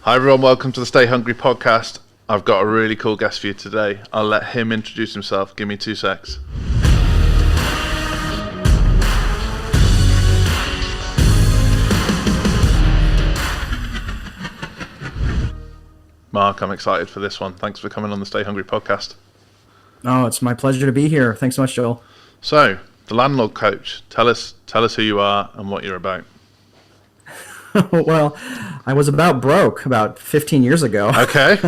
Hi everyone, welcome to the Stay Hungry podcast. I've got a really cool guest for you today. I'll let him introduce himself. Give me 2 secs. Mark, I'm excited for this one. Thanks for coming on the Stay Hungry podcast. Oh, it's my pleasure to be here. Thanks so much, Joel. So, the Landlord Coach. Tell us who you are and what you're about. Well, I was about broke about 15 years ago. Okay.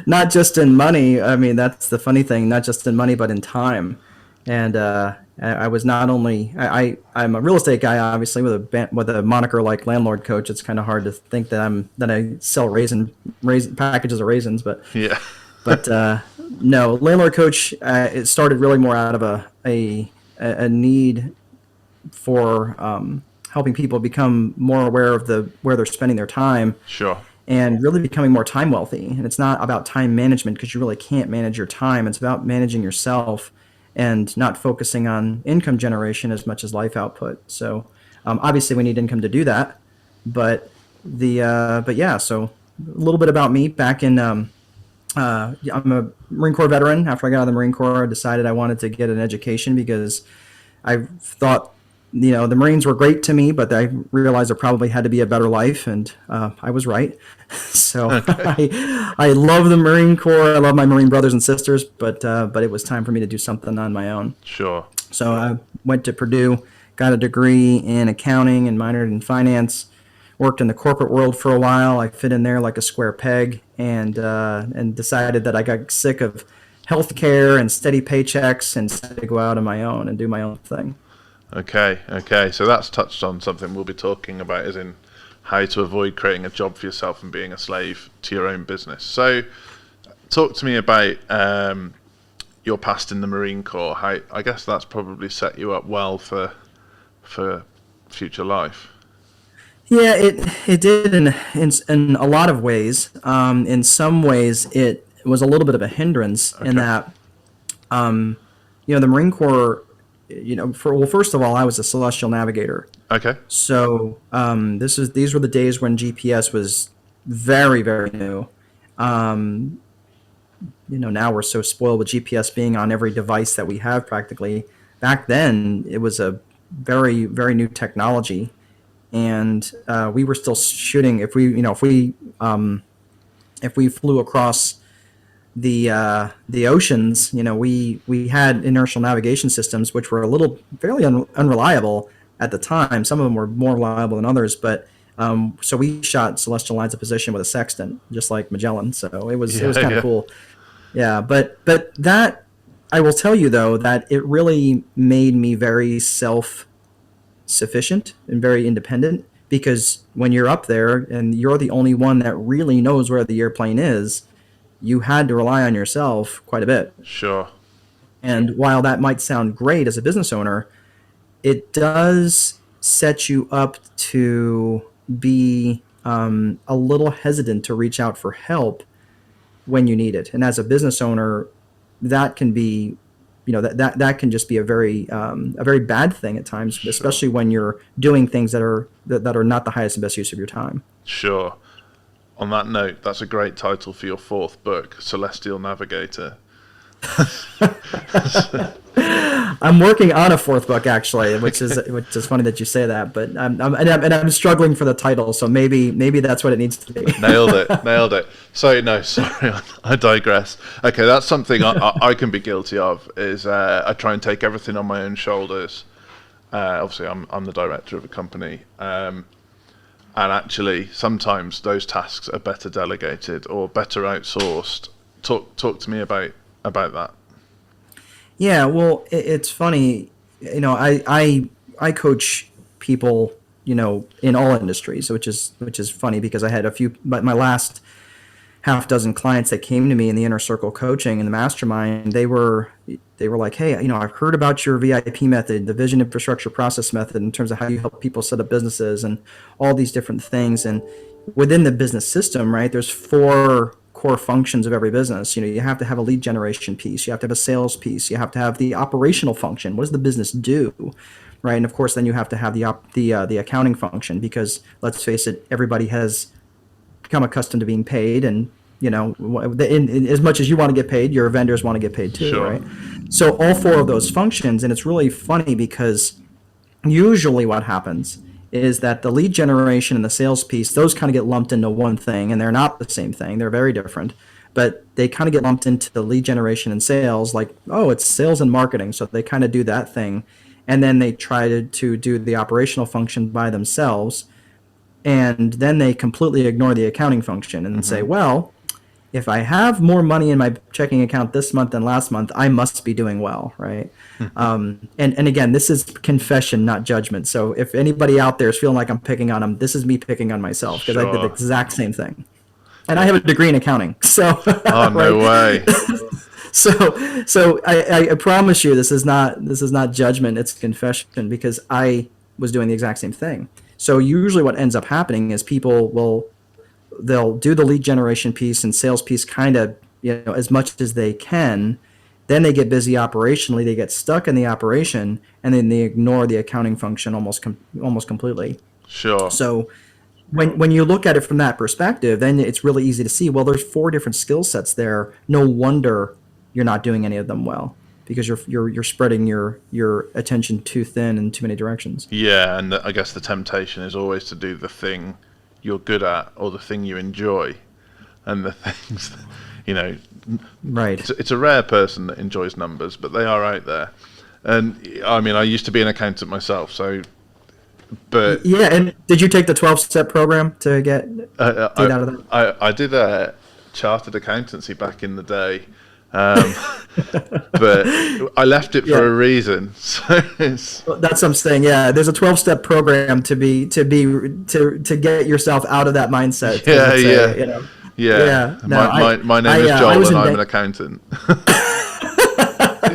Not just in money. I mean, that's the funny thing. Not just in money, but in time. And I was not only I'm a real estate guy, obviously, with a moniker like Landlord Coach. It's kind of hard to think that I sell raisin packages of raisins, but Yeah. but no, Landlord Coach. It started really more out of a need for helping people become more aware of where they're spending their time. Sure. And really becoming more time wealthy. And it's not about time management because you really can't manage your time. It's about managing yourself and not focusing on income generation as much as life output. So obviously we need income to do that. But yeah, so a little bit about me. Back in I'm a Marine Corps veteran. After I got out of the Marine Corps, I decided I wanted to get an education because I thought the Marines were great to me, but I realized there probably had to be a better life, and I was right. So Okay. I love the Marine Corps. I love my Marine brothers and sisters, but it was time for me to do something on my own. Sure. So I went to Purdue, got a degree in accounting and minored in finance. Worked in the corporate world for a while. I fit in there like a square peg, and decided that I got sick of healthcare and steady paychecks and decided to go out on my own and do my own thing. Okay. So that's touched on something we'll be talking about, as in how to avoid creating a job for yourself and being a slave to your own business. So talk to me about your past in the Marine Corps. How, I guess that's probably set you up well for future life. Yeah, it did in a lot of ways. In some ways, it was a little bit of a hindrance in Okay. that the Marine Corps. First of all, I was a celestial navigator. Okay. So these were the days when GPS was very, very new. Now we're so spoiled with GPS being on every device that we have practically. Back then, it was a very, very new technology, and we were still shooting. If we flew across the oceans, we had inertial navigation systems which were a little fairly unreliable at the time. Some of them were more reliable than others, but so we shot celestial lines of position with a sextant, just like Magellan. So it was kind of cool. Yeah, but that I will tell you though that it really made me very self-sufficient and very independent, because when you're up there and you're the only one that really knows where the airplane is, you had to rely on yourself quite a bit. Sure. And while that might sound great as a business owner, it does set you up to be a little hesitant to reach out for help when you need it. And as a business owner, that can be, that can just be a very bad thing at times, Sure. especially when you're doing things that are not the highest and best use of your time. Sure. On that note, that's a great title for your 4th book, Celestial Navigator. I'm working on a 4th book actually, which is funny that you say that. But I'm struggling for the title, so maybe that's what it needs to be. Nailed it. So no, sorry, I digress. Okay, that's something I can be guilty of. Is I try and take everything on my own shoulders. Obviously, I'm the director of a company. And actually, sometimes those tasks are better delegated or better outsourced. Talk to me about that. Yeah, well, it's funny. I coach people, in all industries, which is funny because I had my last half dozen clients that came to me in the inner circle coaching and the mastermind. They were like, hey, I've heard about your VIP method, the vision infrastructure process method, in terms of how you help people set up businesses and all these different things. And within the business system, right, there's 4 core functions of every business. You have to have a lead generation piece. You have to have a sales piece. You have to have the operational function. What does the business do? Right. And of course, then you have to have the accounting function, because let's face it, everybody has become accustomed to being paid, and as much as you want to get paid, your vendors want to get paid too, Sure. right? So all four of those functions, and it's really funny because usually what happens is that the lead generation and the sales piece, those kind of get lumped into one thing, and they're not the same thing. They're very different, but they kind of get lumped into the lead generation and sales, like, oh, it's sales and marketing. So they kind of do that thing. And then they try to do the operational function by themselves. And then they completely ignore the accounting function and say, well, if I have more money in my checking account this month than last month, I must be doing well, right? And again, this is confession, not judgment. So if anybody out there is feeling like I'm picking on them, this is me picking on myself, because I did the exact same thing. And I have a degree in accounting, so oh no way. So I promise you, this is not judgment, it's confession, because I was doing the exact same thing. So usually what ends up happening is they'll do the lead generation piece and sales piece kind of, as much as they can. Then they get busy operationally, they get stuck in the operation, and then they ignore the accounting function almost completely. Sure. So when you look at it from that perspective, then it's really easy to see, well, there's 4 different skill sets there. No wonder you're not doing any of them well, because you're spreading your attention too thin in too many directions. Yeah, and I guess the temptation is always to do the thing you're good at, or the thing you enjoy, and the things that, right. It's a rare person that enjoys numbers, but they are out there. And I mean, I used to be an accountant myself, but yeah. And did you take the 12-step program to get out of that? I did a chartered accountancy back in the day. But I left it for a reason. So that's what I'm saying. Yeah, there's a 12-step program to get yourself out of that mindset. Yeah. No, my name is Joel, and I'm an accountant.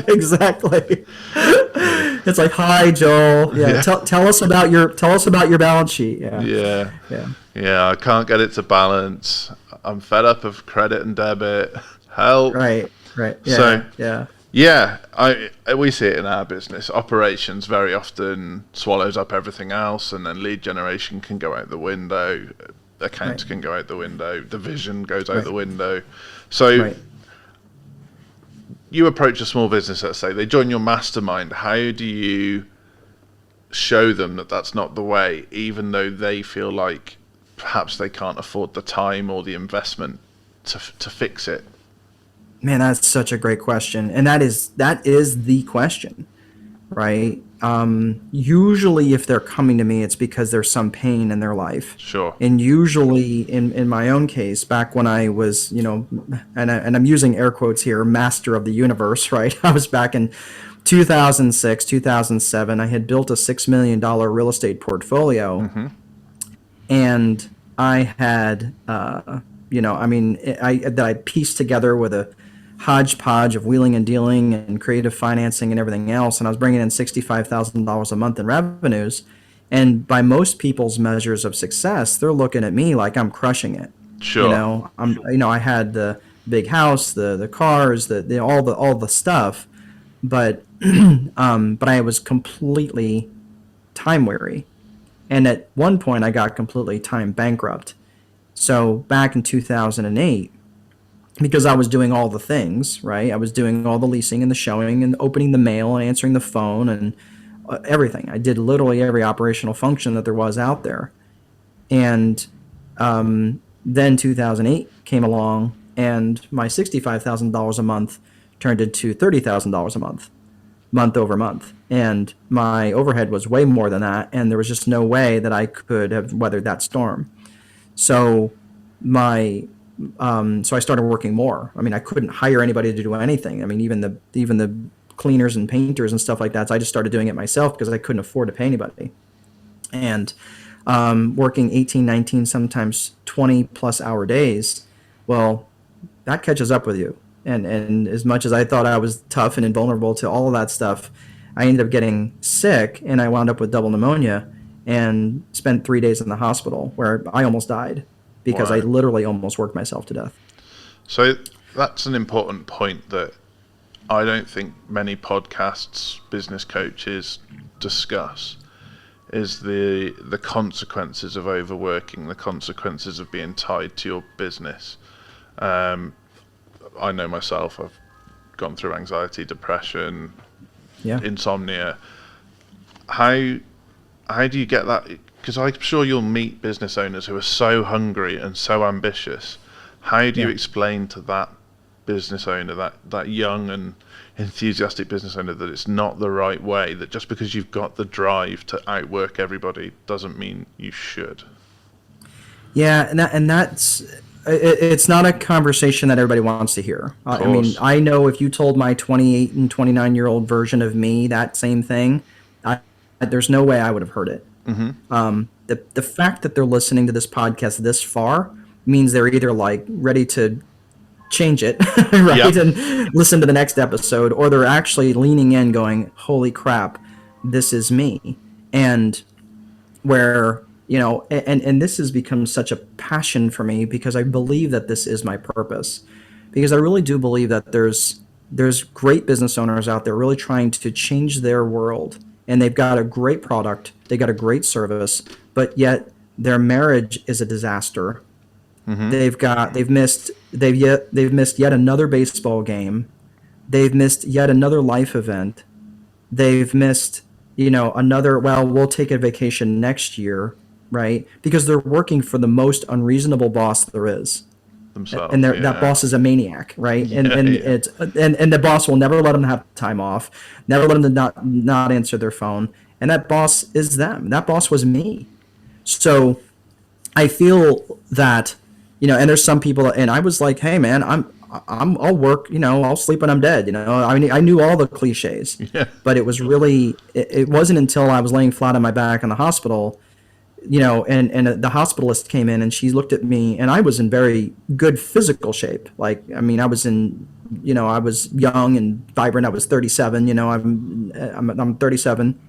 Exactly. It's like, hi, Joel. Yeah. Tell us about your balance sheet. Yeah. I can't get it to balance. I'm fed up of credit and debit. Help. Right. Yeah. We see it in our business. Operations very often swallows up everything else, and then lead generation can go out the window. Accounts can go out the window. The vision goes out the window. So you approach a small business, let's say, they join your mastermind. How do you show them that that's not the way, even though they feel like perhaps they can't afford the time or the investment to fix it? Man, that's such a great question, and that is the question, right? Usually, if they're coming to me, it's because there's some pain in their life. Sure. And usually, in my own case, back when I was, and I'm using air quotes here, master of the universe, right? I was back in 2006, 2007. I had built a $6 million real estate portfolio, and I had, I pieced together with a hodgepodge of wheeling and dealing and creative financing and everything else, and I was bringing in $65,000 a month in revenues. And by most people's measures of success, they're looking at me like I'm crushing it. Sure. I had the big house, the cars, all the stuff, but I was completely time weary, and at one point I got completely time bankrupt. So back in 2008, because I was doing all the things, right? I was doing all the leasing and the showing and opening the mail and answering the phone and everything. I did literally every operational function that there was out there. And then 2008 came along, and my $65,000 a month turned into $30,000 a month over month. And my overhead was way more than that, and there was just no way that I could have weathered that storm. So so I started working more. I mean, I couldn't hire anybody to do anything. I mean, even the cleaners and painters and stuff like that. So I just started doing it myself because I couldn't afford to pay anybody. And working 18, 19, sometimes 20 plus hour days, well, that catches up with you. And as much as I thought I was tough and invulnerable to all of that stuff, I ended up getting sick, and I wound up with double pneumonia and spent 3 days in the hospital where I almost died because I literally almost worked myself to death. So that's an important point that I don't think many podcasts, business coaches discuss, is the consequences of overworking, the consequences of being tied to your business. I know myself, I've gone through anxiety, depression, Yeah. insomnia. How do you get that? Because I'm sure you'll meet business owners who are so hungry and so ambitious. How do you explain to that business owner, that young and enthusiastic business owner, that it's not the right way, that just because you've got the drive to outwork everybody doesn't mean you should? Yeah, and that's it's not a conversation that everybody wants to hear. I mean, I know if you told my 28 and 29-year-old version of me that same thing, there's no way I would have heard it. The fact that they're listening to this podcast this far means they're either like ready to change it, right, and listen to the next episode, or they're actually leaning in, going, "Holy crap, this is me," and where. And this has become such a passion for me because I believe that this is my purpose. Because I really do believe that there's great business owners out there really trying to change their world, and they've got a great product, they got a great service, but yet their marriage is a disaster. They've missed yet another baseball game. They've missed yet another life event. They've missed another. Well, we'll take a vacation next year. Right, because they're working for the most unreasonable boss there is, Themselves, and that boss is a maniac, right? And the boss will never let them have time off, never let them not answer their phone, and that boss is them. That boss was me. So I feel that and there's some people, and I was like, hey man, I'll work, I'll sleep when I'm dead. I mean, I knew all the cliches, but it was really it wasn't until I was laying flat on my back in the hospital. And the hospitalist came in and she looked at me, and I was in very good physical shape. Like, I mean, I was young and vibrant. I was 37. I'm 37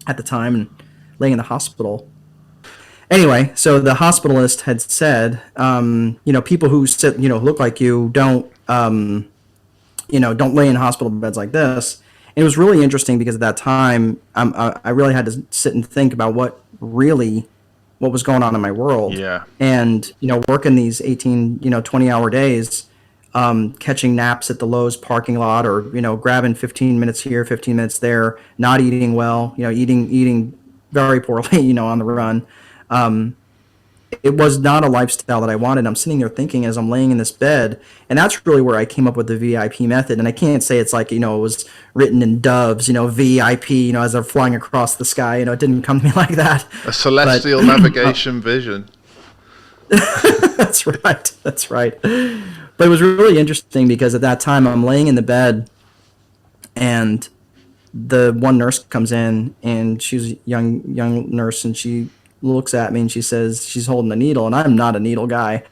at the time and laying in the hospital. Anyway, so the hospitalist had said, people who sit, look like you don't lay in hospital beds like this. And it was really interesting because at that time, I really had to sit and think about what was going on in my world. Yeah. And, working these 18, 20-hour days, catching naps at the Lowe's parking lot, or, grabbing 15 minutes here, 15 minutes there, not eating well, eating very poorly, on the run. It was not a lifestyle that I wanted. I'm sitting there thinking as I'm laying in this bed, and that's really where I came up with the VIP method. And I can't say it's like, it was written in doves, VIP, as they're flying across the sky. It didn't come to me like that. A celestial navigation vision. That's right. That's right. But it was really interesting because at that time I'm laying in the bed, and the one nurse comes in, and she's a young nurse, and she looks at me and she says, she's holding a needle, and I'm not a needle guy.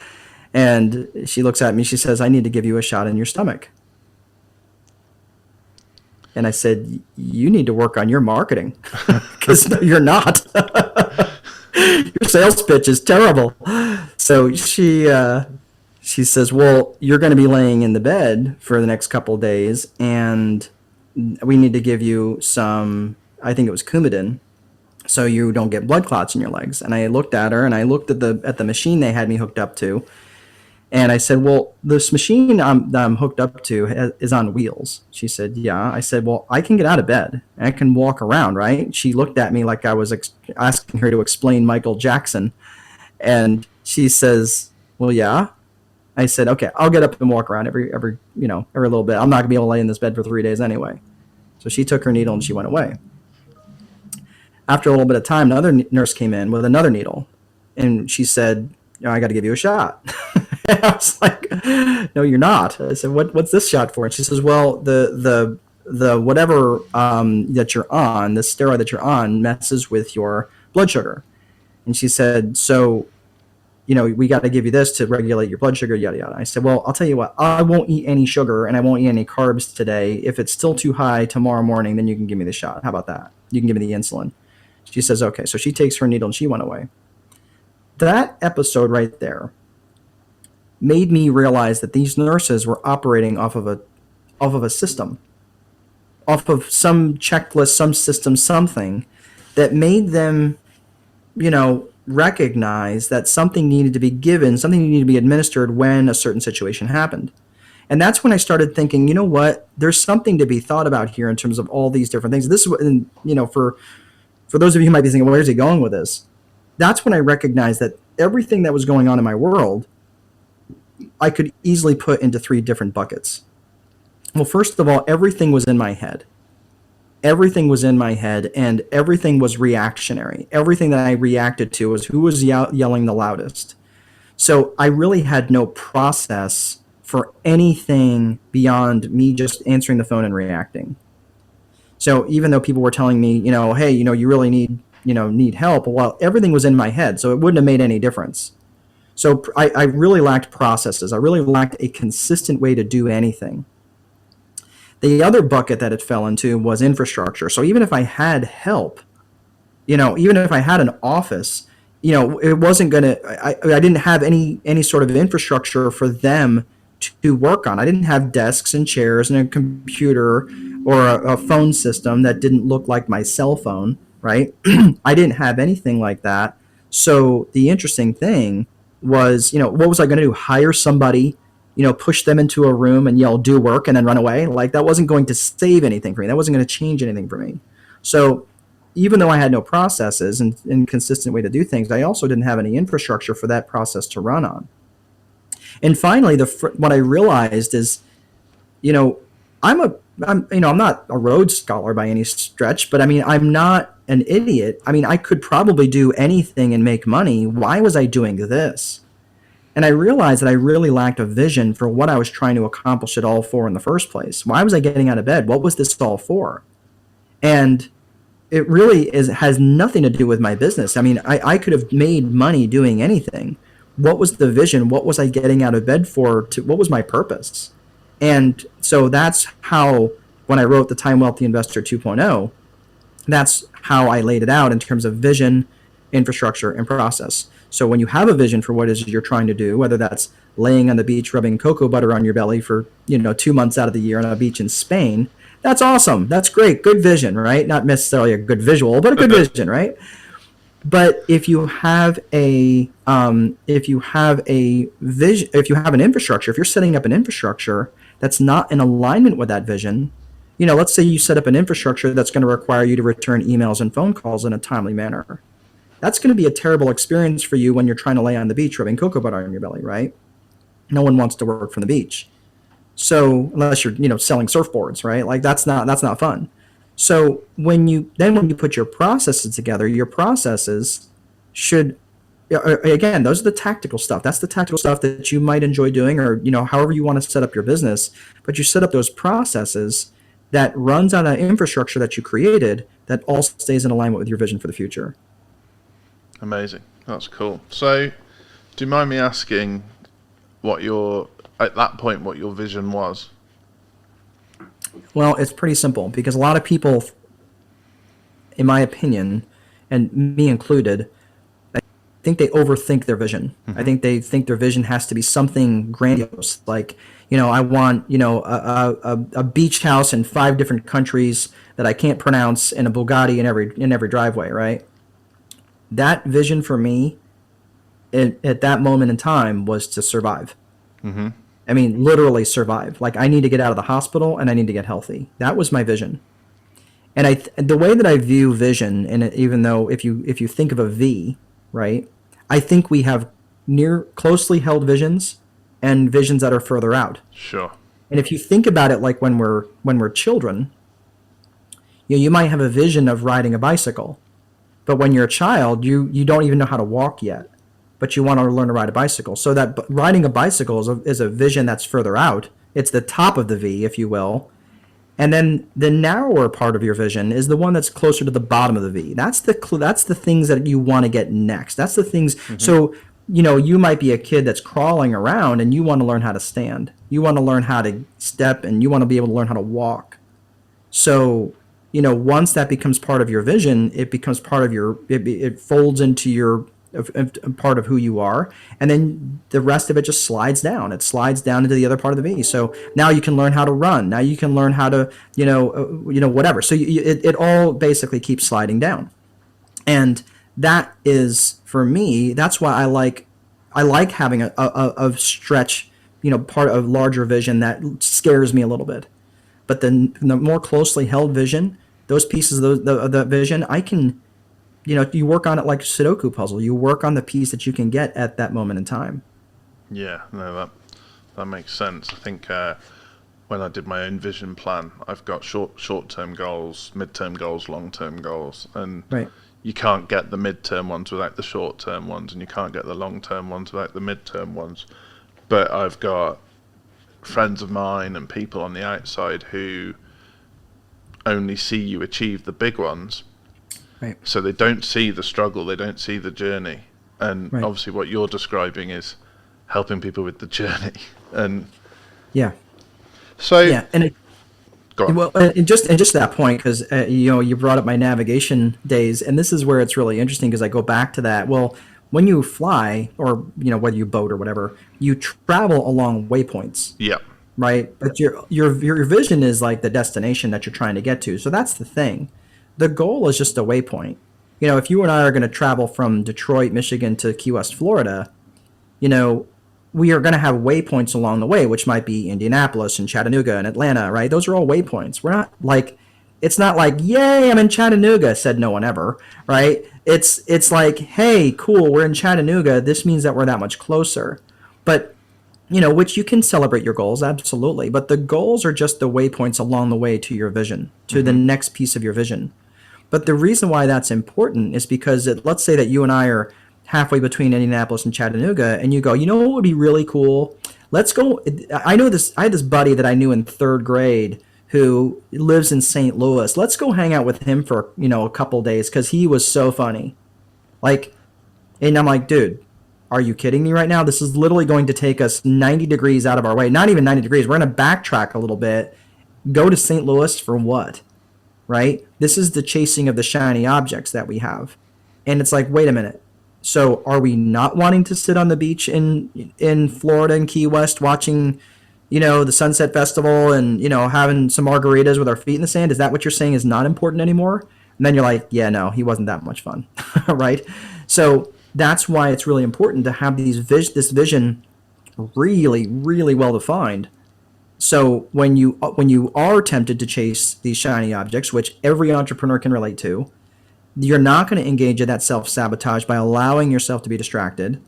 And she looks at me, she says, "I need to give you a shot in your stomach." And I said, "You need to work on your marketing because you're not. Your sales pitch is terrible." So she says, "Well, you're going to be laying in the bed for the next couple of days, and we need to give you some," I think it was Coumadin, "so you don't get blood clots in your legs." And I looked at her, and I looked at the machine they had me hooked up to, and I said, "Well, this machine that I'm hooked up to is on wheels." She said, "Yeah." I said, "Well, I can get out of bed. I can walk around, right?" She looked at me like I was asking her to explain Michael Jackson, and she says, "Well, yeah." I said, "Okay, I'll get up and walk around every little bit. I'm not gonna be able to lay in this bed for 3 days anyway." So she took her needle and she went away. After a little bit of time, another nurse came in with another needle, and she said, "I got to give you a shot." And I was like, "No, you're not." I said, "What's this shot for?" And she says, "Well, the whatever that you're on, the steroid that you're on, messes with your blood sugar." And she said, "So, we got to give you this to regulate your blood sugar, yada yada." I said, "Well, I'll tell you what, I won't eat any sugar and I won't eat any carbs today. If it's still too high tomorrow morning, then you can give me the shot. How about that? You can give me the insulin." She says, "Okay." So she takes her needle and she went away. That episode right there made me realize that these nurses were operating off of a system, off of some checklist, some system, something that made them, recognize that something needed to be given, something needed to be administered when a certain situation happened. And that's when I started thinking, you know what? There's something to be thought about here in terms of all these different things. This is, for those of you who might be thinking, well, where's he going with this? That's when I recognized that everything that was going on in my world, I could easily put into three different buckets. Well, first of all, everything was in my head. Everything was in my head, and everything was reactionary. Everything that I reacted to was who was yelling the loudest. So I really had no process for anything beyond me just answering the phone and reacting. So even though people were telling me, hey, you really need help, well, everything was in my head, so it wouldn't have made any difference. So I really lacked processes. I really lacked a consistent way to do anything. The other bucket that it fell into was infrastructure. So even if I had help, even if I had an office, it wasn't going to, I didn't have any sort of infrastructure for them to work on. I didn't have desks and chairs and a computer or a phone system that didn't look like my cell phone, right? I didn't have anything like that. So the interesting thing was, what was I going to do? Hire somebody, push them into a room and yell, do work, and then run away? Like, that wasn't going to save anything for me. That wasn't going to change anything for me. So even though I had no processes and consistent way to do things, I also didn't have any infrastructure for that process to run on. And finally, what I realized is, I'm not a Rhodes Scholar by any stretch, but I mean, I'm not an idiot. I mean, I could probably do anything and make money. Why was I doing this? And I realized that I really lacked a vision for what I was trying to accomplish it all for in the first place. Why was I getting out of bed? What was this all for? And it really has nothing to do with my business. I mean, I could have made money doing anything. What was the vision? What was I getting out of bed for? What was my purpose? And so that's how, when I wrote the Time Wealthy Investor 2.0, that's how I laid it out in terms of vision, infrastructure, and process. So when you have a vision for what it is you're trying to do, whether that's laying on the beach rubbing cocoa butter on your belly for 2 months out of the year on a beach in Spain, that's awesome. That's great. Good vision, right? Not necessarily a good visual, but a good vision, right? But if you have a vision, if you have an infrastructure, if you're setting up an infrastructure that's not in alignment with that vision, let's say you set up an infrastructure that's going to require you to return emails and phone calls in a timely manner. That's going to be a terrible experience for you when you're trying to lay on the beach rubbing cocoa butter on your belly, right? No one wants to work from the beach. So unless you're, selling surfboards, right? Like that's not fun. So when you put your processes together, your processes should, again, those are the tactical stuff. That's the tactical stuff that you might enjoy doing, or however you want to set up your business. But you set up those processes that runs on an infrastructure that you created that all stays in alignment with your vision for the future. Amazing. That's cool. So, do you mind me asking what your vision was? Well, it's pretty simple, because a lot of people, in my opinion, and me included, I think they overthink their vision. Mm-hmm. I think they think their vision has to be something grandiose, like, I want, a beach house in 5 different countries that I can't pronounce, and a Bugatti in every driveway, right? That vision for me at that moment in time was to survive. Mm-hmm. I mean, literally survive. Like, I need to get out of the hospital and I need to get healthy. That was my vision. And the way that I view vision, and even though if you think of a V, right, I think we have closely held visions and visions that are further out. Sure. And if you think about it, like when we're children, you might have a vision of riding a bicycle. But when you're a child, you don't even know how to walk yet, but you want to learn to ride a bicycle. So that riding a bicycle is a vision that's further out. It's the top of the V, if you will. And then the narrower part of your vision is the one that's closer to the bottom of the V. That's the things that you want to get next. That's the things. Mm-hmm. So, you might be a kid that's crawling around and you want to learn how to stand. You want to learn how to step, and you want to be able to learn how to walk. So, once that becomes part of your vision, it becomes part of it folds into your a part of who you are, and then the rest of it just slides down. It slides down into the other part of the V. So now you can learn how to run. Now you can learn how to, whatever. So it all basically keeps sliding down. And that is, for me, that's why I like having a stretch, part of larger vision that scares me a little bit. But the more closely held vision, those pieces of the vision, I can, you work on it like a Sudoku puzzle. You work on the piece that you can get at that moment in time. Yeah, no, that makes sense. I think when I did my own vision plan, I've got short-term goals, mid-term goals, long-term goals, and Right. you can't get the mid-term ones without the short-term ones, and you can't get the long-term ones without the mid-term ones. But I've got friends of mine and people on the outside who only see you achieve the big ones. Right. So they don't see the struggle, they don't see the journey. And Right. obviously what you're describing is helping people with the journey. And Yeah. so Yeah. And go on. well, and just to that point, because you brought up my navigation days, and this is where it's really interesting because I go back to that. Well, when you fly, or whether you boat or whatever, you travel along waypoints, Yeah. right? But your vision is like the destination that you're trying to get to. So that's the thing. The goal is just a waypoint. If you and I are going to travel from Detroit, Michigan to Key West, Florida, we are going to have waypoints along the way, which might be Indianapolis and Chattanooga and Atlanta, right? Those are all waypoints. We're not like, it's not like, yay, I'm in Chattanooga, said no one ever, right? It's like, hey, cool, we're in Chattanooga. This means that we're that much closer. But, which you can celebrate your goals, absolutely. But the goals are just the waypoints along the way to your vision, to the next piece of your vision. But the reason why that's important is because let's say that you and I are halfway between Indianapolis and Chattanooga, and you go, what would be really cool? Let's go. I had this buddy that I knew in third grade who lives in St. Louis. Let's go hang out with him for, a couple days because he was so funny. And I'm like, dude, are you kidding me right now? This is literally going to take us 90 degrees out of our way. Not even 90 degrees. We're going to backtrack a little bit. Go to St. Louis for what? Right? This is the chasing of the shiny objects that we have. And it's like, wait a minute. So are we not wanting to sit on the beach in Florida and Key West watching, the Sunset Festival and, having some margaritas with our feet in the sand? Is that what you're saying is not important anymore? And then you're like, yeah, no, he wasn't that much fun. Right? So that's why it's really important to have this vision really, really well defined. So when you are tempted to chase these shiny objects, which every entrepreneur can relate to, you're not going to engage in that self-sabotage by allowing yourself to be distracted.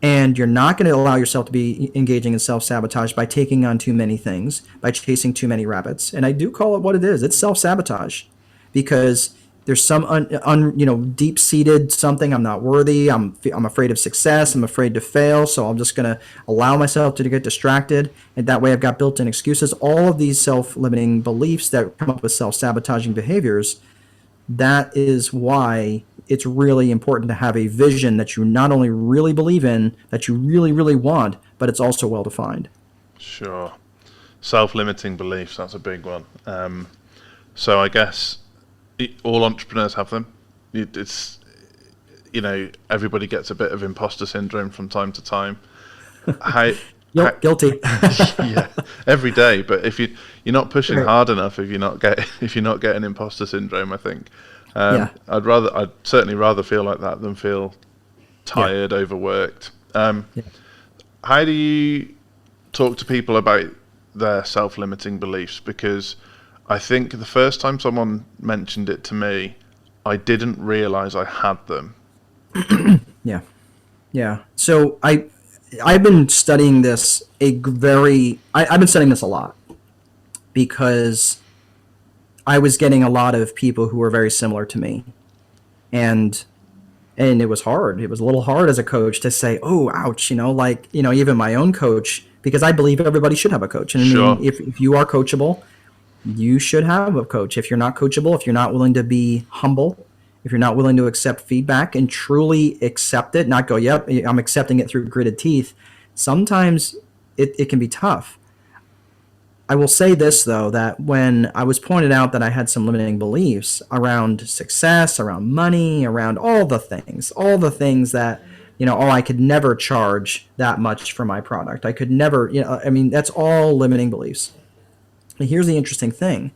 And you're not going to allow yourself to be engaging in self-sabotage by taking on too many things, by chasing too many rabbits. And I do call it what it is. It's self-sabotage because there's some deep-seated something. I'm not worthy. I'm afraid of success. I'm afraid to fail. So I'm just going to allow myself to get distracted. And that way I've got built-in excuses. All of these self-limiting beliefs that come up with self-sabotaging behaviors. That is why it's really important to have a vision that you not only really believe in, that you really, really want, but it's also well defined. Sure. Self-limiting beliefs, that's a big one. So I guess all entrepreneurs have them. It's, everybody gets a bit of imposter syndrome from time to time. Guilty. Yeah, every day. But if you're not pushing hard enough, if you're not getting imposter syndrome, I think I'd certainly rather feel like that than feel tired, overworked. How do you talk to people about their self-limiting beliefs? Because I think the first time someone mentioned it to me, I didn't realize I had them. Yeah. So I've been studying this I've been studying this a lot because I was getting a lot of people who were very similar to me. And it was hard. It was a little hard as a coach to say, oh, ouch, even my own coach, because I believe everybody should have a coach. And Sure. I mean, if you are coachable, you should have a coach. If you're not coachable, if you're not willing to be humble, if you're not willing to accept feedback and truly accept it, not go, yep, I'm accepting it through gritted teeth, sometimes it can be tough. I will say this though, that when I was pointed out that I had some limiting beliefs around success, around money, around all the things that, oh, I could never charge that much for my product. I could never, I mean, that's all limiting beliefs. And here's the interesting thing.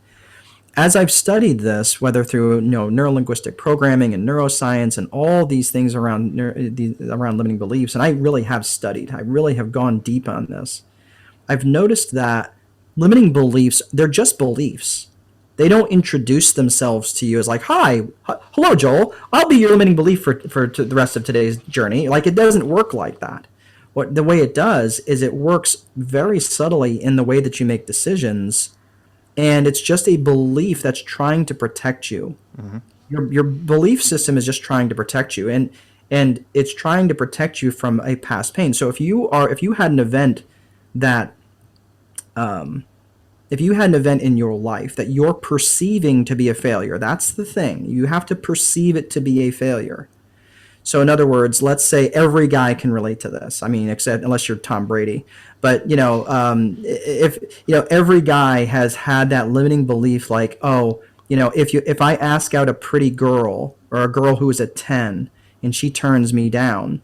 As I've studied this, whether through neurolinguistic programming and neuroscience and all these things around around limiting beliefs, and I really have studied, I really have gone deep on this. I've noticed that limiting beliefs, they're just beliefs. They don't introduce themselves to you as like, hi, hello, Joel. I'll be your limiting belief for the rest of today's journey. Like, it doesn't work like that. The way it does is it works very subtly in the way that you make decisions, and it's just a belief that's trying to protect you. Mm-hmm. Your belief system is just trying to protect you, and it's trying to protect you from a past pain. So if you had an event that if you had an event in your life that you're perceiving to be a failure, that's the thing. You have to perceive it to be a failure. So in other words, let's say every guy can relate to this. I mean, except unless you're Tom Brady. But if every guy has had that limiting belief, like, oh, if I ask out a pretty girl or a girl who is a 10 and she turns me down,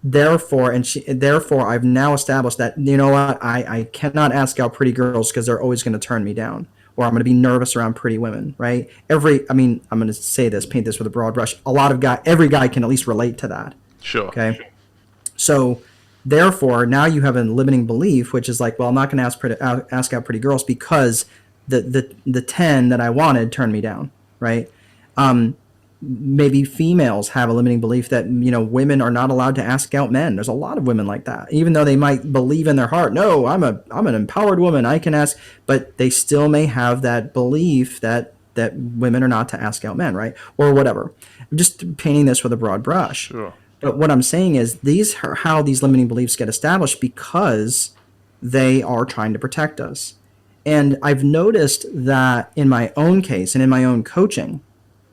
therefore I've now established that, I cannot ask out pretty girls because they're always going to turn me down, or I'm going to be nervous around pretty women, right? I'm going to say this, paint this with a broad brush. Every guy can at least relate to that. Sure. Okay. Sure. So therefore, now you have a limiting belief, which is like, well, I'm not going to ask out pretty girls because the 10 that I wanted turned me down, right? Maybe females have a limiting belief that women are not allowed to ask out men. There's a lot of women like that, even though they might believe in their heart, no, I'm an empowered woman, I can ask, but they still may have that belief that women are not to ask out men, right? Or whatever. I'm just painting this with a broad brush. Sure. But what I'm saying is these are how these limiting beliefs get established, because they are trying to protect us. And I've noticed that in my own case and in my own coaching,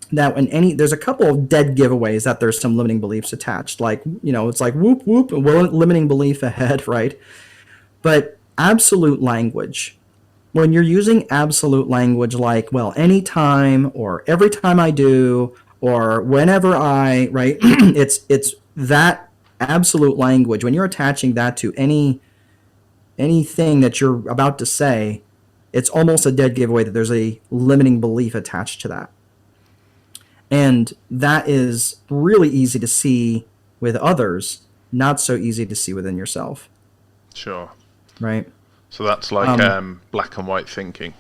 that there's a couple of dead giveaways that there's some limiting beliefs attached. Like, it's like whoop, whoop, limiting belief ahead, right? But absolute language, when you're using absolute language like, well, anytime or every time I do or whenever I, right? it's that absolute language. When you're attaching that to anything that you're about to say, it's almost a dead giveaway that there's a limiting belief attached to that. And that is really easy to see with others, not so easy to see within yourself. Sure. Right. So that's like black and white thinking.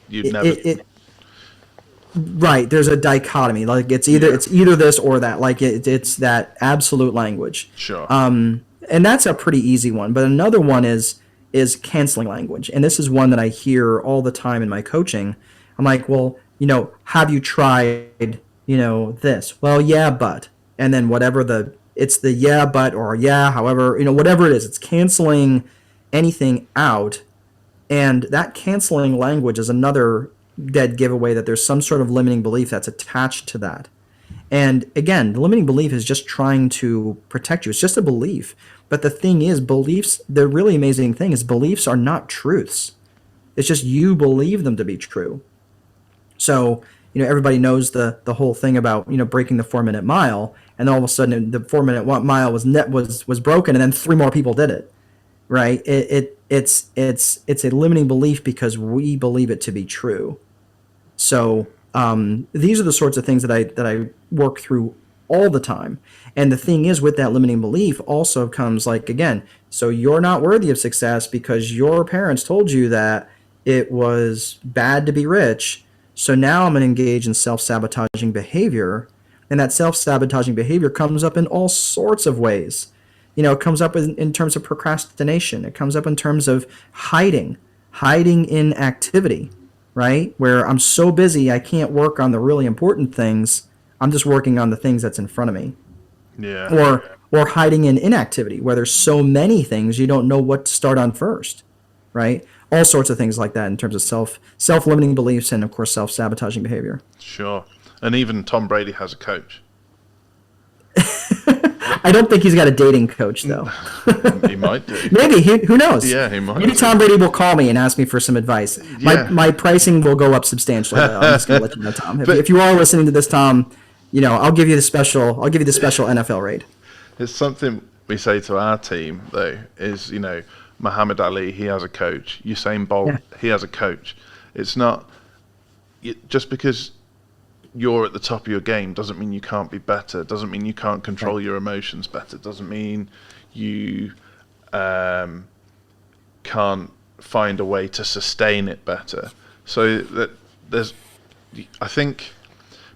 You'd never. Right. There's a dichotomy. Like it's either this or that. Like it's that absolute language. Sure. And that's a pretty easy one. But another one is canceling language, and this is one that I hear all the time in my coaching. I'm like, well, have you tried, this? Well, yeah, but, and then it's the yeah, but, or yeah, however, whatever it is, it's canceling anything out. And that canceling language is another dead giveaway that there's some sort of limiting belief that's attached to that. And again, the limiting belief is just trying to protect you. It's just a belief. But the thing is, beliefs, the really amazing thing is beliefs are not truths. It's just you believe them to be true. So, everybody knows the whole thing about, breaking the 4-minute mile, and then all of a sudden the 4-minute mile was broken, and then 3 more people did it, right? It's a limiting belief because we believe it to be true. So these are the sorts of things that I work through all the time. And the thing is, with that limiting belief also comes, like, again, so you're not worthy of success because your parents told you that it was bad to be rich. So now I'm going to engage in self-sabotaging behavior, and that self-sabotaging behavior comes up in all sorts of ways. It comes up in terms of procrastination. It comes up in terms of hiding in activity, right? Where I'm so busy I can't work on the really important things. I'm just working on the things that's in front of me. Yeah. Or hiding in inactivity, where there's so many things you don't know what to start on first, right? All sorts of things like that in terms of self-limiting beliefs and, of course, self-sabotaging behavior. Sure. And even Tom Brady has a coach. I don't think he's got a dating coach though. He might do. Maybe who knows? Yeah, he might. Maybe do. Tom Brady will call me and ask me for some advice. Yeah. My pricing will go up substantially. Though. I'm just going to let you know, Tom. If you are listening to this, Tom, I'll give you the special NFL rate. It's something we say to our team though. Is Muhammad Ali, he has a coach. Usain Bolt, he has a coach. It's not just because you're at the top of your game doesn't mean you can't be better. Doesn't mean you can't control your emotions better. Doesn't mean you can't find a way to sustain it better. So that I think,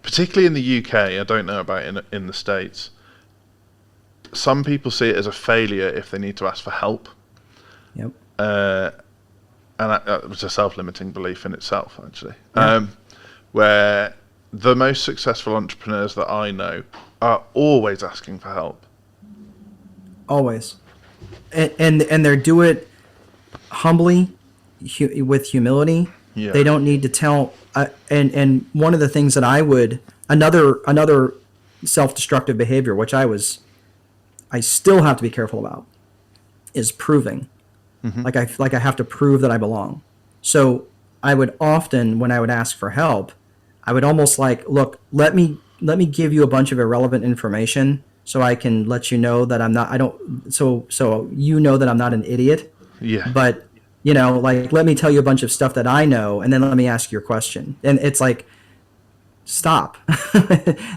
particularly in the UK, I don't know about in the States, some people see it as a failure if they need to ask for help. Yep. And that was a self-limiting belief in itself, actually. Yeah. Where the most successful entrepreneurs that I know are always asking for help. Always. And they do it humbly, with humility. Yeah. They don't need to tell. And one of the things that another self-destructive behavior, which I still have to be careful about, is proving. Mm-hmm. Like I have to prove that I belong. So I would often, when I would ask for help, I would almost look, let me give you a bunch of irrelevant information so I can let you know that so you know that I'm not an idiot. Yeah. But, let me tell you a bunch of stuff that I know, and then let me ask your question. And it's like, stop.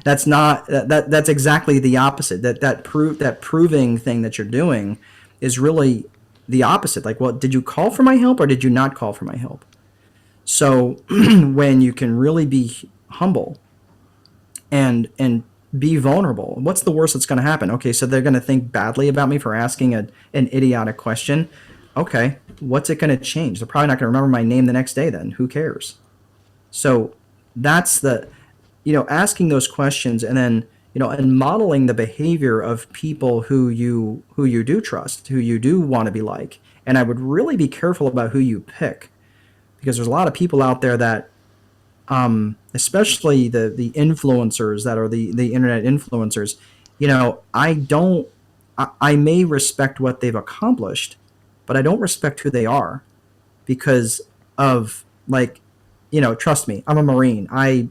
That's not, that's exactly the opposite. That proving thing that you're doing is really the opposite. Like, well, did you call for my help or did you not call for my help? So when you can really be humble and be vulnerable, what's the worst that's going to happen? Okay, so they're going to think badly about me for asking an idiotic question. Okay, what's it going to change? They're probably not going to remember my name the next day then. Who cares? So that's asking those questions and then, and modeling the behavior of people who you do trust, who you do want to be like. And I would really be careful about who you pick. Because there's a lot of people out there that, especially the influencers that are the internet influencers, I may respect what they've accomplished, but I don't respect who they are because of trust me, I'm a Marine. I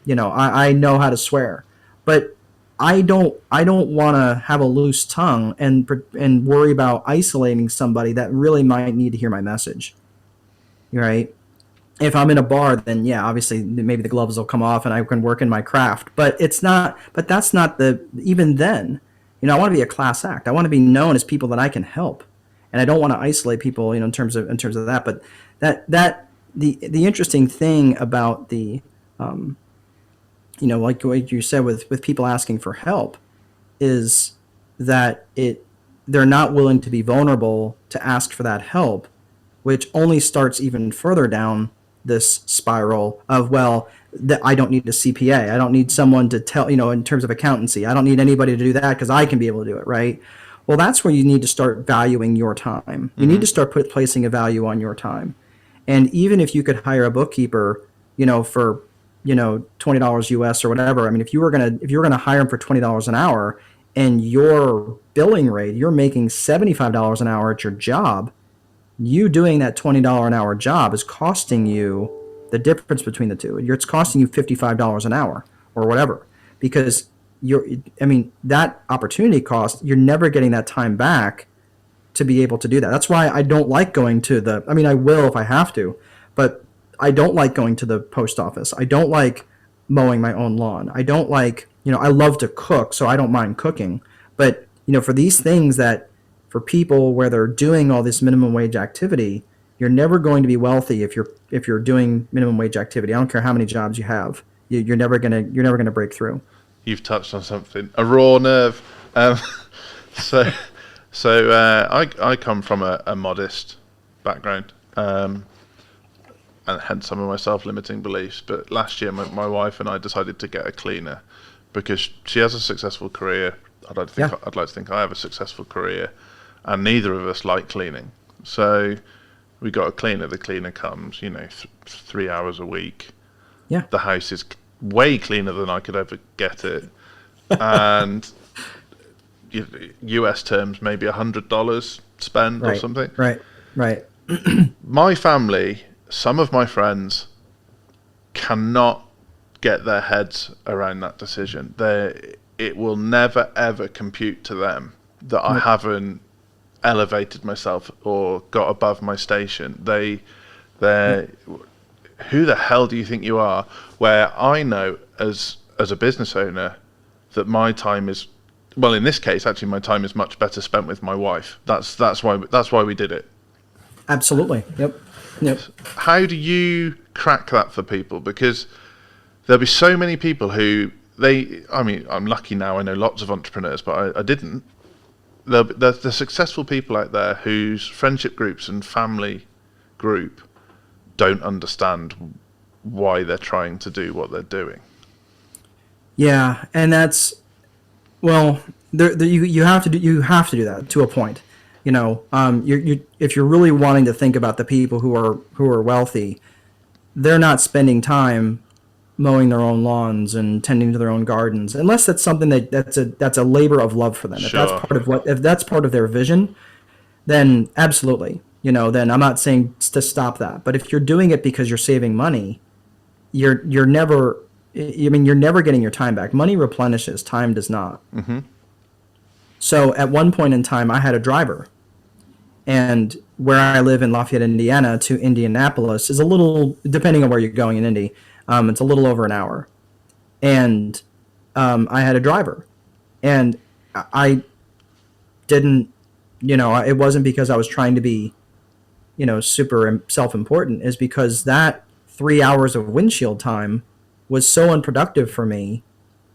know how to swear, but I don't want to have a loose tongue and worry about isolating somebody that really might need to hear my message. Right? If I'm in a bar, then yeah, obviously maybe the gloves will come off and I can work in my craft. But that's not even then, I want to be a class act. I want to be known as people that I can help, and I don't want to isolate people, in terms of that. But the interesting thing about the, like what you said with people asking for help, is that they're not willing to be vulnerable to ask for that help, which only starts even further down this spiral of, that I don't need a CPA. I don't need someone to tell, in terms of accountancy. I don't need anybody to do that because I can be able to do it, right? Well, that's where you need to start valuing your time. You need to start placing a value on your time. And even if you could hire a bookkeeper, for, $20 US or whatever, I mean, if you were gonna hire him for $20 an hour and your billing rate, you're making $75 an hour at your job, you doing that $20 an hour job is costing you the difference between the two. It's costing you $55 an hour or whatever, because that opportunity cost, you're never getting that time back to be able to do that. That's why I don't like going to I will if I have to, but I don't like going to the post office. I don't like mowing my own lawn. I don't like, I love to cook, so I don't mind cooking. But, for these things for people where they're doing all this minimum wage activity, you're never going to be wealthy if you're doing minimum wage activity. I don't care how many jobs you have. You're never gonna break through. You've touched on something, a raw nerve. So I come from a modest background, and hence some of my self-limiting beliefs. But last year, my wife and I decided to get a cleaner because she has a successful career. I'd like to think I have a successful career, and neither of us like cleaning. So we got a cleaner. The cleaner comes, 3 hours a week. Yeah. The house is way cleaner than I could ever get it. And US terms, maybe $100 spend or Right. something. Right. Right. My family, some of my friends, cannot get their heads around that decision. It will never ever compute to them that I Nope. haven't elevated myself or got above my station. They Yep. who the hell do you think you are? Where I know as a business owner that my time is, well, in this case, actually, my time is much better spent with my wife. That's why we did it. Absolutely. Yep. Yep. How do you crack that for people? Because there'll be so many people who I mean, I'm lucky now. I know lots of entrepreneurs, but I didn't. There's the successful people out there whose friendship groups and family group don't understand why they're trying to do what they're doing. Yeah, and that's, well, you have to do that to a point. If you're really wanting to think about the people who are wealthy, they're not spending time mowing their own lawns and tending to their own gardens, unless that's something that's a labor of love for them. Sure. If that's part of their vision, then absolutely. Then I'm not saying to stop that. But if you're doing it because you're saving money, you're never. I mean, you're never getting your time back. Money replenishes, time does not. Mm-hmm. So at one point in time, I had a driver, and where I live in Lafayette, Indiana, to Indianapolis is a little, depending on where you're going in Indy, it's a little over an hour. And I had a driver, and I didn't, it wasn't because I was trying to be, super self-important. Is because that 3 hours of windshield time was so unproductive for me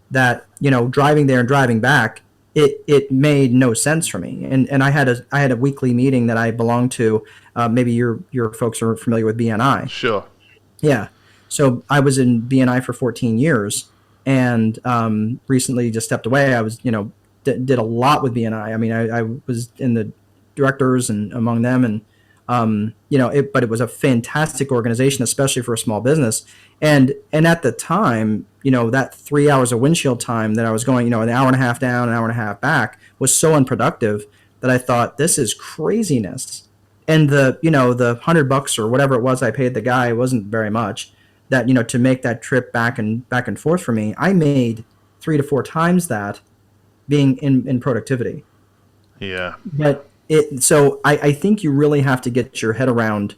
that, driving there and driving back, it made no sense for me. And I had a weekly meeting that I belonged to. Maybe your folks are familiar with BNI. Sure. Yeah. So I was in BNI for 14 years, and recently just stepped away. I was, did a lot with BNI. I mean, I was in the directors and among them, and but it was a fantastic organization, especially for a small business. And at the time, that 3 hours of windshield time that I was going, an hour and a half down, an hour and a half back, was so unproductive that I thought, this is craziness. And the $100 or whatever it was I paid the guy wasn't very much. That, to make that trip back and forth for me, I made 3 to 4 times that being in productivity. Yeah. But so I think you really have to get your head around,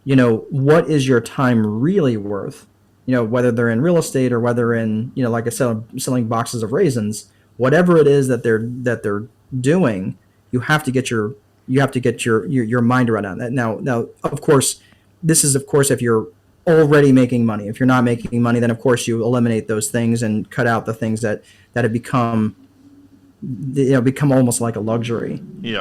what is your time really worth? Whether they're in real estate or whether in, like I said, selling boxes of raisins, whatever it is that they're doing, you have to get your mind around that. Now, of course, this is, of course, if you're already making money. If you're not making money, then of course you eliminate those things and cut out the things that have become almost like a luxury. Yeah.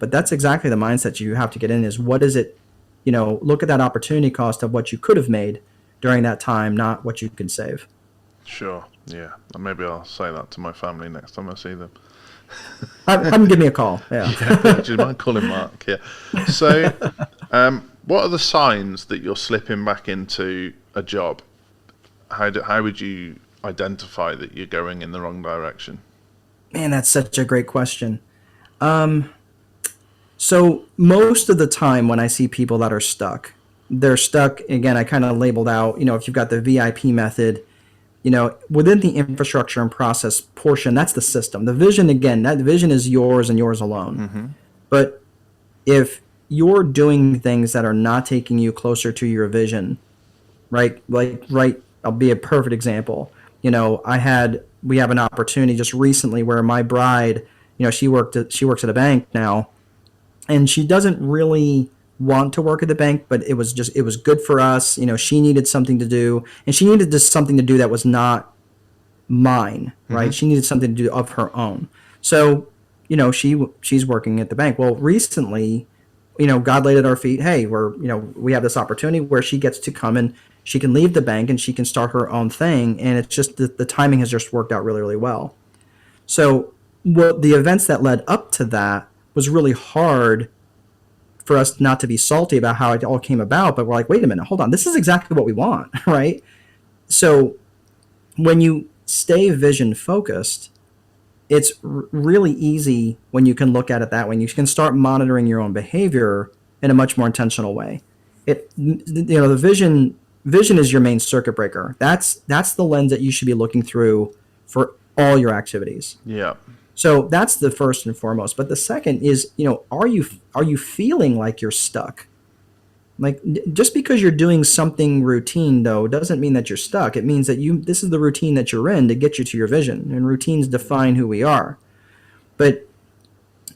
But that's exactly the mindset you have to get in. Is what is it? Look at that opportunity cost of what you could have made during that time, not what you can save. Sure. Yeah. Maybe I'll say that to my family next time I see them. Have them give me a call. Yeah. Do you mind calling Mark? Yeah. So, what are the signs that you're slipping back into a job? How would you identify that you're going in the wrong direction? Man, that's such a great question. So most of the time when I see people that are stuck, they're stuck, again, I kind of labeled out, if you've got the VIP method, within the infrastructure and process portion, that's the system. The vision, again, that vision is yours and yours alone. Mm-hmm. But if you're doing things that are not taking you closer to your vision, right? I'll be a perfect example. We have an opportunity just recently where my bride, she works at a bank now, and she doesn't really want to work at the bank, but it was good for us. She needed something to do, and she needed just something to do that was not mine, right? Mm-hmm. She needed something to do of her own. So, she's working at the bank. Well, recently, God laid at our feet, hey, we have this opportunity where she gets to come and she can leave the bank and she can start her own thing. And it's just the timing has just worked out really, really well. So the events that led up to that was really hard for us not to be salty about how it all came about. But we're like, wait a minute, hold on. This is exactly what we want, right? So when you stay vision focused, it's really easy when you can look at it that way. You can start monitoring your own behavior in a much more intentional way. The vision is your main circuit breaker. That's the lens that you should be looking through for all your activities. Yeah. So that's the first and foremost. But the second is, are you feeling like you're stuck? Like, just because you're doing something routine, though, doesn't mean that you're stuck. It means that this is the routine that you're in to get you to your vision, and routines define who we are. But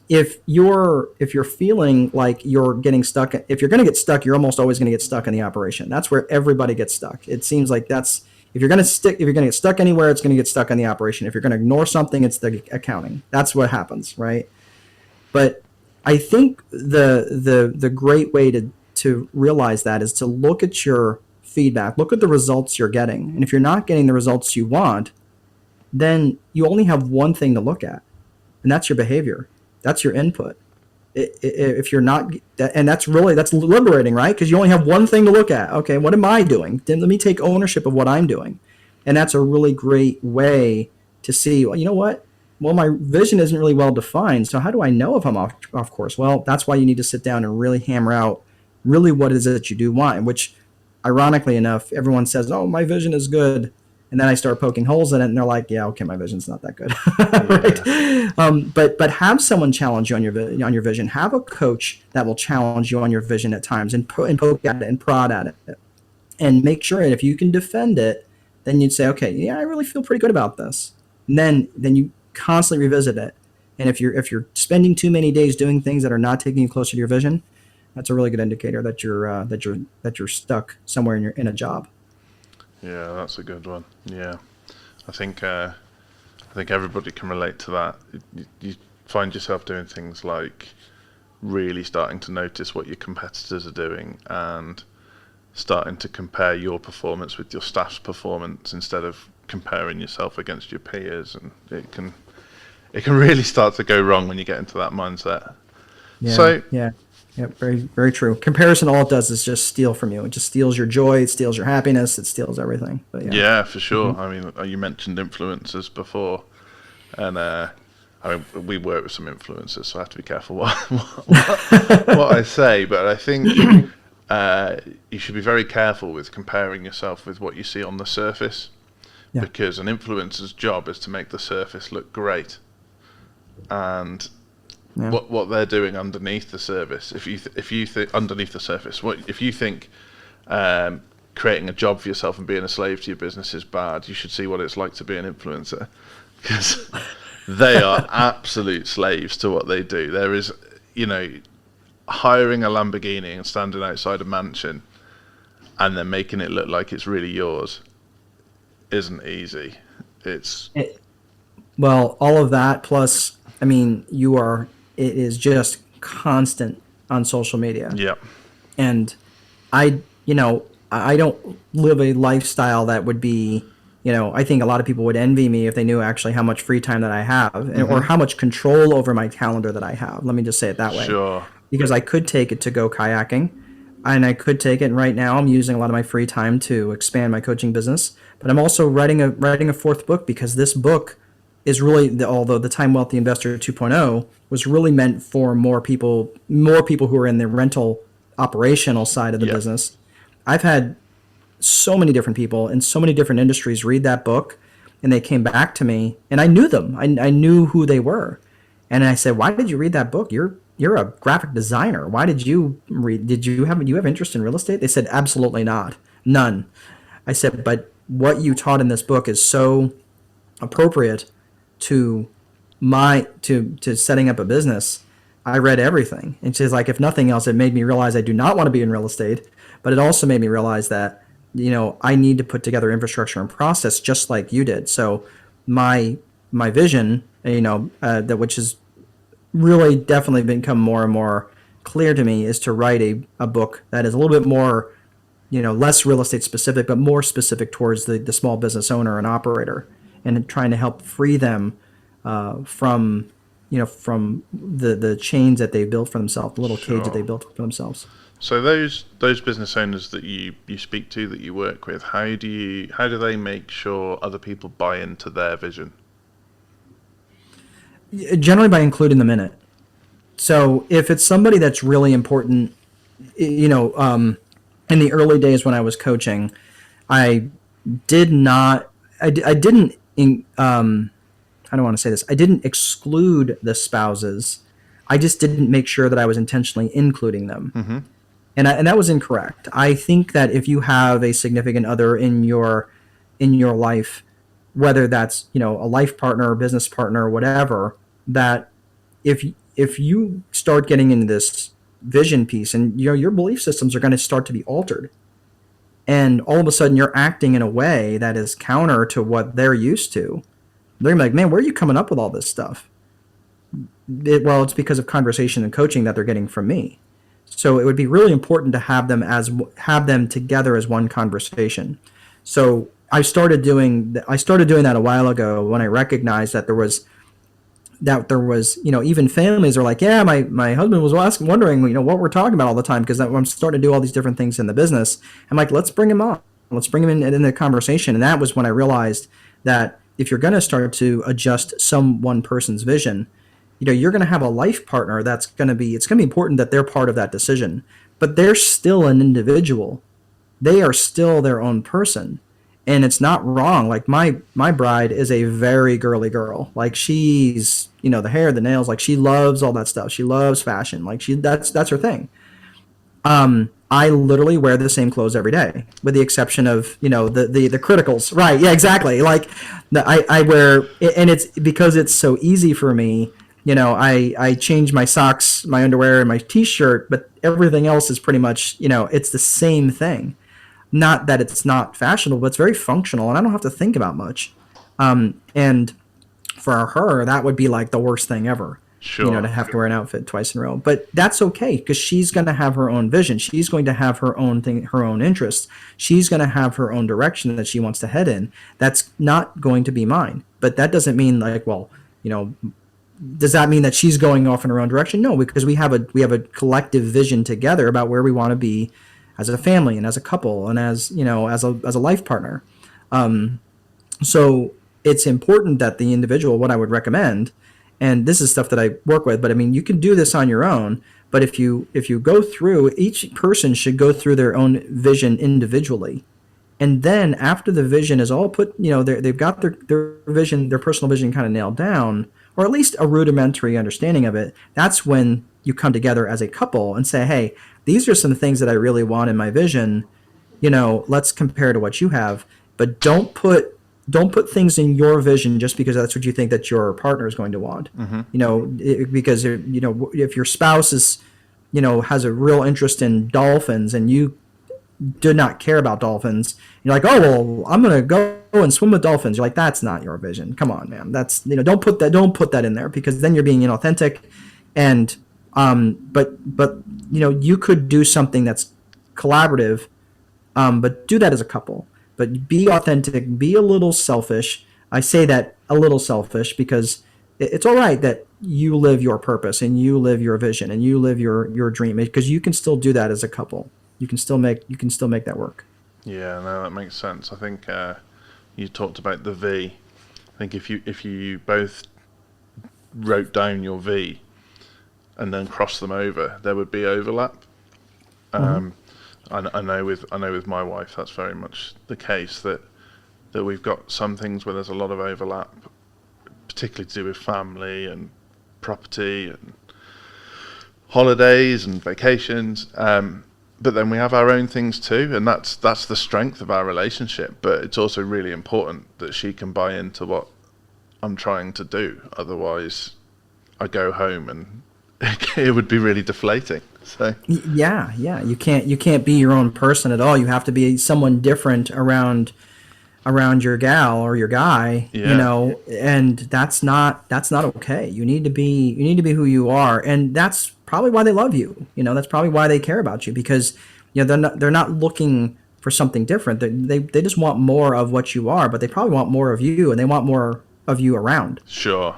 if you're feeling like you're getting stuck, if you're going to get stuck, you're almost always going to get stuck in the operation. That's where everybody gets stuck. It seems like if you're going to get stuck anywhere, it's going to get stuck in the operation. If you're going to ignore something, it's the accounting. That's what happens, right? But I think the great way to realize that is to look at your feedback, look at the results you're getting. And if you're not getting the results you want, then you only have one thing to look at, and that's your behavior. That's your input. If you're not, and that's liberating, right? Because you only have one thing to look at. Okay, what am I doing? Then let me take ownership of what I'm doing. And that's a really great way to see, well, you know what? Well, my vision isn't really well defined. So how do I know if I'm off course? Well, that's why you need to sit down and really hammer out really what is it that you do want, which ironically enough, everyone says, oh, my vision is good. And then I start poking holes in it, and they're like, "Yeah, okay, my vision's not that good." Right? But have someone challenge you on your vision. Have a coach that will challenge you on your vision at times, and poke at it and prod at it, and make sure that if you can defend it, then you'd say, "Okay, yeah, I really feel pretty good about this." And then you constantly revisit it. And if you're spending too many days doing things that are not taking you closer to your vision, that's a really good indicator that you're stuck somewhere in a job. Yeah, that's a good one. Yeah, I think everybody can relate to that. You find yourself doing things like really starting to notice what your competitors are doing and starting to compare your performance with your staff's performance instead of comparing yourself against your peers, and it can really start to go wrong when you get into that mindset. Yeah, very, very true. Comparison, all it does is just steal from you. It just steals your joy, it steals your happiness, it steals everything. But yeah, for sure. Mm-hmm. I mean, you mentioned influencers before, and we work with some influencers, so I have to be careful what I say. But I think you should be very careful with comparing yourself with what you see on the surface, because an influencer's job is to make the surface look great, and what they're doing underneath the surface. If you think underneath the surface, if you think creating a job for yourself and being a slave to your business is bad, you should see what it's like to be an influencer, because they are absolute slaves to what they do. There is, hiring a Lamborghini and standing outside a mansion and then making it look like it's really yours isn't easy. Well, all of that plus, I mean, it is just constant on social media. Yeah. And I don't live a lifestyle that would be, I think a lot of people would envy me if they knew actually how much free time that I have, mm-hmm. or how much control over my calendar that I have. Let me just say it that way. Sure. Because I could take it to go kayaking, and I could take it, and right now I'm using a lot of my free time to expand my coaching business. But I'm also writing a fourth book, because this book is really, although the Time Wealthy Investor 2.0 was really meant for more people who are in the rental operational side of the business. I've had so many different people in so many different industries read that book, and they came back to me, and I knew them. I knew who they were. And I said, "Why did you read that book? You're a graphic designer. Why did you read? Do you have interest in real estate?" They said, "Absolutely not. None." I said, "But what you taught in this book is so appropriate to setting up a business. I read everything." And she's like, "If nothing else, it made me realize I do not want to be in real estate, but it also made me realize that, I need to put together infrastructure and process just like you did." So my vision, that which has really definitely become more and more clear to me, is to write a book that is a little bit more, less real estate specific, but more specific towards the small business owner and operator, and trying to help free them from the chains that they built for themselves, the little cage that they built for themselves. So those business owners that you speak to, that you work with, how do they make sure other people buy into their vision? Generally by including them in it. So if it's somebody that's really important, you know, in the early days when I was coaching, I did not, I didn't, I don't want to say this, I didn't exclude the spouses. I just didn't make sure that I was intentionally including them. Mm-hmm. And that was incorrect. I think that if you have a significant other in your life, whether that's, you know, a life partner or business partner or whatever, that if you start getting into this vision piece, and you know, your belief systems are going to start to be altered, and all of a sudden you're acting in a way that is counter to what they're used to, they're gonna be like, man, where are you coming up with all this stuff? Well, it's because of conversation and coaching that they're getting from me. So it would be really important to have them together as one conversation. So I started doing that a while ago when I recognized that there was, you know, even families are like, yeah, my husband was wondering, you know, what we're talking about all the time, because I'm starting to do all these different things in the business. I'm like, let's bring him on. Let's bring him in the conversation. And that was when I realized that if you're going to start to adjust one person's vision, you know, you're going to have a life partner it's going to be important that they're part of that decision, but they're still an individual. They are still their own person. And it's not wrong. Like my bride is a very girly girl. Like she's, you know, the hair, the nails, like she loves all that stuff. She loves fashion. Like that's her thing. I literally wear the same clothes every day, with the exception of, you know, the criticals. Right. Yeah, exactly. Like I wear, and it's because it's so easy for me. You know, I change my socks, my underwear, and my t-shirt, but everything else is pretty much, you know, it's the same thing. Not that it's not fashionable, but it's very functional, and I don't have to think about much. And for her, that would be like the worst thing ever. You know, Sure. to have to wear an outfit twice in a row. But that's okay, because she's going to have her own vision. She's going to have her own thing, her own interests. She's going to have her own direction that she wants to head in. That's not going to be mine. But that doesn't mean like, well, you know, does that mean that she's going off in her own direction? No, because we have a collective vision together about where we want to be as a family and as a couple and as, you know, as a life partner. So it's important that the individual, what I would recommend, and this is stuff that I work with, but I mean, you can do this on your own. But if you go through, each person should go through their own vision individually. And then after the vision is all put, you know, they've got their vision, their personal vision kind of nailed down, or at least a rudimentary understanding of it, that's when you come together as a couple and say, hey, these are some things that I really want in my vision. You know, let's compare to what you have, but don't put things in your vision just because that's what you think that your partner is going to want. Mm-hmm. You know, because, you know, if your spouse is, you know, has a real interest in dolphins and you do not care about dolphins, you're like, oh well, I'm gonna go and swim with dolphins. You're like, that's not your vision. Come on, man. That's, you know, don't put that in there, because then you're being inauthentic. And but you know, you could do something that's collaborative, but do that as a couple. But be authentic, be a little selfish. I say that a little selfish because it's all right that you live your purpose and you live your vision and you live your dream, because you can still do that as a couple. You can still make that work. Yeah, no, that makes sense. I think you talked about the V. I think if you both wrote down your V and then crossed them over, there would be overlap. Mm-hmm. I know with my wife that's very much the case, that we've got some things where there's a lot of overlap, particularly to do with family and property and holidays and vacations. But then we have our own things too, and that's the strength of our relationship. But it's also really important that she can buy into what I'm trying to do. Otherwise, I go home and it would be really deflating. So Yeah, you can't be your own person at all. You have to be someone different around your gal or your guy, yeah, you know, and that's not okay. You need to be who you are, and that's probably why they love you. You know, that's probably why they care about you, because, you know, they're not looking for something different. They just want more of what you are, but they probably want more of you, and they want more of you around. sure.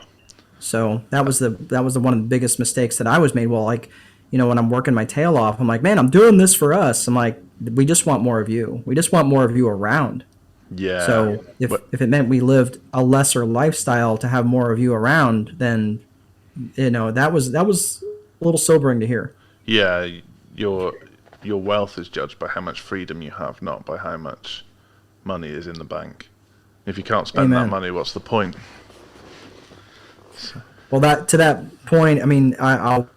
So that was one of the biggest mistakes that I was made. Well, like, you know, when I'm working my tail off, I'm like, man, I'm doing this for us. I'm like, we just want more of you. We just want more of you around. Yeah. So if But it meant we lived a lesser lifestyle to have more of you around, then that was a little sobering to hear. yeah, your your wealth is judged by how much freedom you have, not by how much money is in the bank. If you can't spend that Amen. money, what's the point? Well, that to that point, I mean, I'll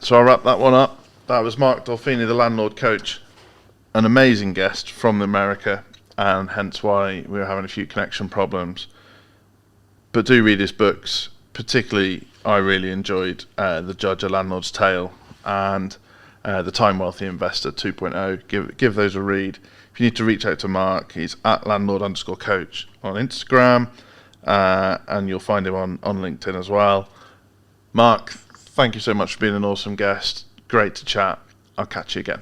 So I'll wrap that one up. That was Mark Dolfini, the Landlord Coach, an amazing guest from America, and hence why we were having a few connection problems. But do read his books. Particularly, I really enjoyed The Judge, A Landlord's Tale, and The Time Wealthy Investor 2.0. Give those a read. If you need to reach out to Mark, he's at landlord_coach on Instagram, and you'll find him on LinkedIn as well. Mark, thank you so much for being an awesome guest. Great to chat. I'll catch you again.